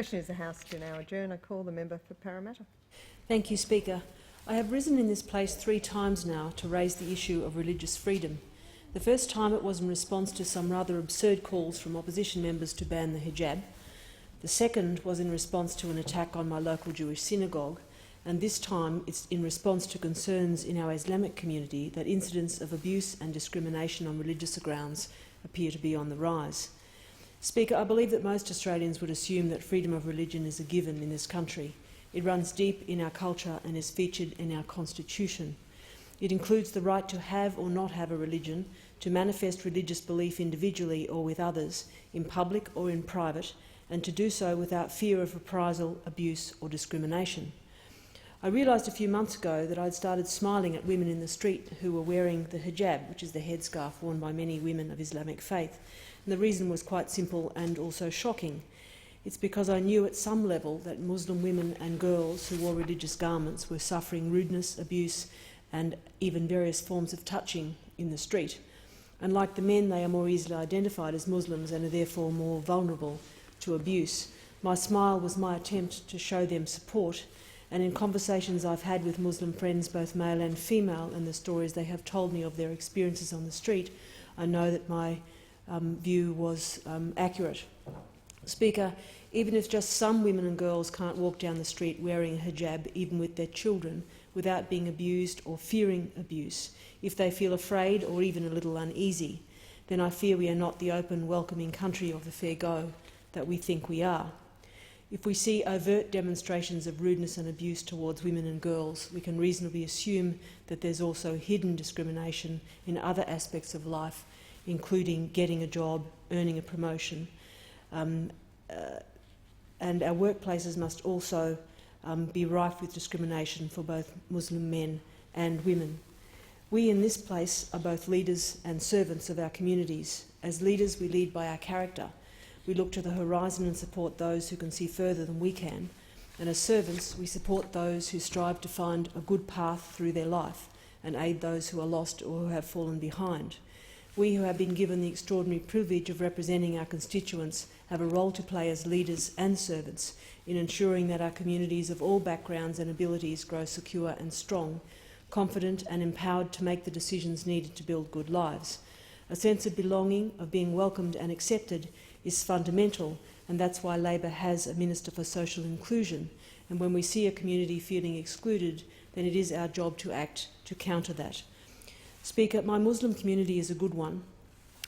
The question is the House to now adjourn. I call the member for Parramatta. Thank you, Speaker. I have risen in this place 3 times now to raise the issue of religious freedom. The first time it was in response to some rather absurd calls from opposition members to ban the hijab. The second was in response to an attack on my local Jewish synagogue, and this time it's in response to concerns in our Islamic community that incidents of abuse and discrimination on religious grounds appear to be on the rise. Speaker, I believe that most Australians would assume that freedom of religion is a given in this country. It runs deep in our culture and is featured in our Constitution. It includes the right to have or not have a religion, to manifest religious belief individually or with others, in public or in private, and to do so without fear of reprisal, abuse or discrimination. I realised a few months ago that I'd started smiling at women in the street who were wearing the hijab, which is the headscarf worn by many women of Islamic faith. And the reason was quite simple and also shocking. It's because I knew at some level that Muslim women and girls who wore religious garments were suffering rudeness, abuse and even various forms of touching in the street. And like the men, they are more easily identified as Muslims and are therefore more vulnerable to abuse. My smile was my attempt to show them support, and in conversations I've had with Muslim friends, both male and female, and the stories they have told me of their experiences on the street, I know that my view was accurate. Speaker, even if just some women and girls can't walk down the street wearing a hijab, even with their children, without being abused or fearing abuse, if they feel afraid or even a little uneasy, then I fear we are not the open, welcoming country of a fair go that we think we are. If we see overt demonstrations of rudeness and abuse towards women and girls, we can reasonably assume that there's also hidden discrimination in other aspects of life, including getting a job, earning a promotion, and our workplaces must also be rife with discrimination for both Muslim men and women. We in this place are both leaders and servants of our communities. As leaders, we lead by our character. We look to the horizon and support those who can see further than we can. And as servants, we support those who strive to find a good path through their life and aid those who are lost or who have fallen behind. We who have been given the extraordinary privilege of representing our constituents have a role to play as leaders and servants in ensuring that our communities of all backgrounds and abilities grow secure and strong, confident and empowered to make the decisions needed to build good lives. A sense of belonging, of being welcomed and accepted, is fundamental, and that's why Labor has a Minister for Social Inclusion. And when we see a community feeling excluded, then it is our job to act to counter that. Speaker, my Muslim community is a good one.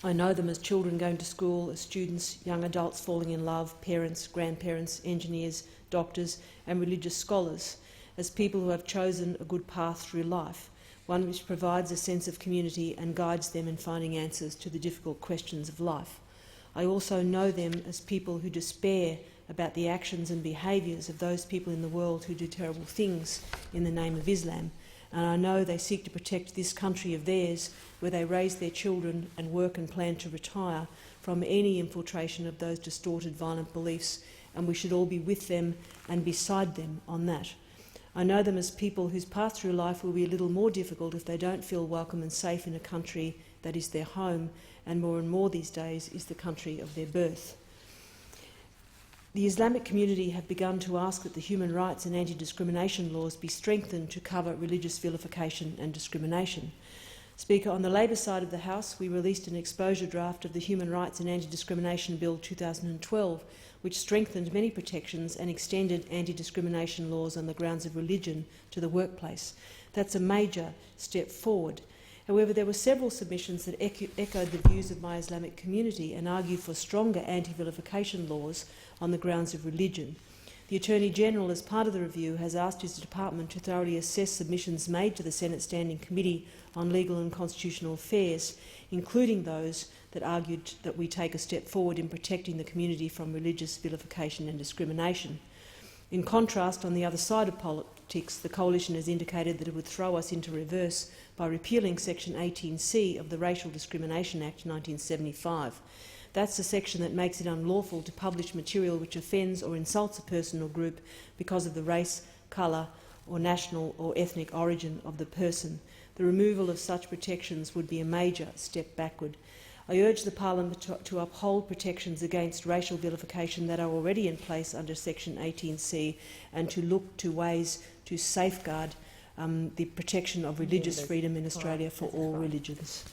I know them as children going to school, as students, young adults falling in love, parents, grandparents, engineers, doctors and religious scholars, as people who have chosen a good path through life, one which provides a sense of community and guides them in finding answers to the difficult questions of life. I also know them as people who despair about the actions and behaviours of those people in the world who do terrible things in the name of Islam, and I know they seek to protect this country of theirs where they raise their children and work and plan to retire from any infiltration of those distorted, violent beliefs, and we should all be with them and beside them on that. I know them as people whose path through life will be a little more difficult if they don't feel welcome and safe in a country that is their home, and more these days is the country of their birth. The Islamic community have begun to ask that the human rights and anti-discrimination laws be strengthened to cover religious vilification and discrimination. Speaker, on the Labor side of the House, we released an exposure draft of the Human Rights and Anti-Discrimination Bill 2012, which strengthened many protections and extended anti-discrimination laws on the grounds of religion to the workplace. That's a major step forward. However, there were several submissions that echoed the views of my Islamic community and argued for stronger anti-vilification laws on the grounds of religion. The Attorney-General, as part of the review, has asked his department to thoroughly assess submissions made to the Senate Standing Committee on Legal and Constitutional Affairs, including those that argued that we take a step forward in protecting the community from religious vilification and discrimination. In contrast, on the other side of politics, the Coalition has indicated that it would throw us into reverse by repealing Section 18C of the Racial Discrimination Act 1975. That's the section that makes it unlawful to publish material which offends or insults a person or group because of the race, colour or national or ethnic origin of the person. The removal of such protections would be a major step backward. I urge the Parliament to uphold protections against racial vilification that are already in place under Section 18C and to look to ways to safeguard the protection of religious freedom in Australia for all religions.